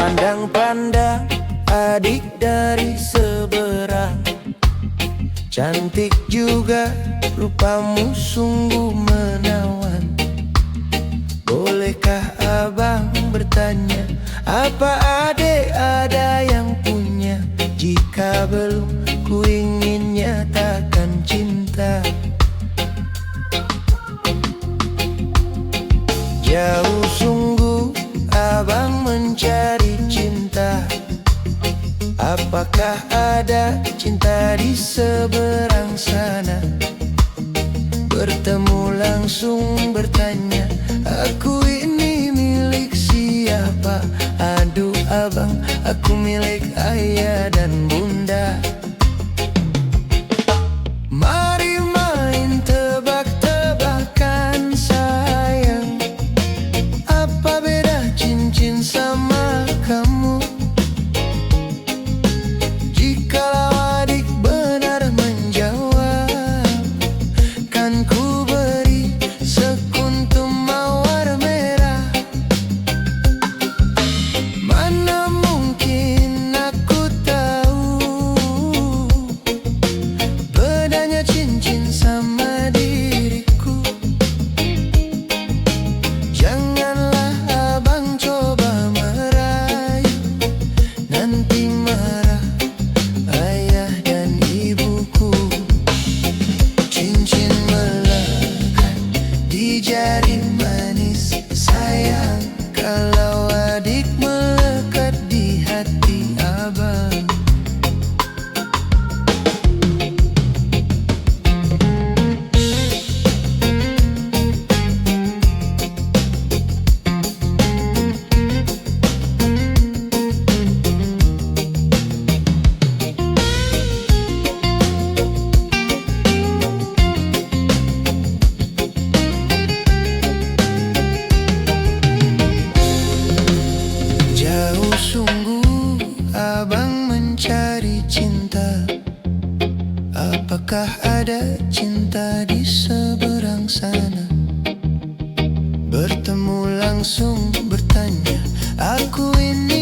Pandang-pandang adik dari seberang, cantik juga, rupamu sungguh menawan. Bolehkah abang bertanya, apa adik ada yang punya? Jika belum, ku ingin nyatakan cinta. Jauh sungguh abang mencari cinta. Apakah ada cinta di seberang sana? Bertemu langsung bertanya, aku ini milik siapa? Aduh abang, aku milik ayah dan bunda. Mari main tebak-tebakan sayang, apa beda cincin sama kamu? Jikalau adik benar menjawab, kan ku beri sekuntum mawar merah. Mana mungkin aku tahu bedanya cincin sama diriku. Janganlah abang coba merayu, nanti marah ayah dan ibuku. Cincin melekat di jari manis sayang, kalau adik melekat di hati abang. Jauh sungguh abang mencari cinta. Apakah ada cinta di seberang sana? Bertemu langsung bertanya, aku ini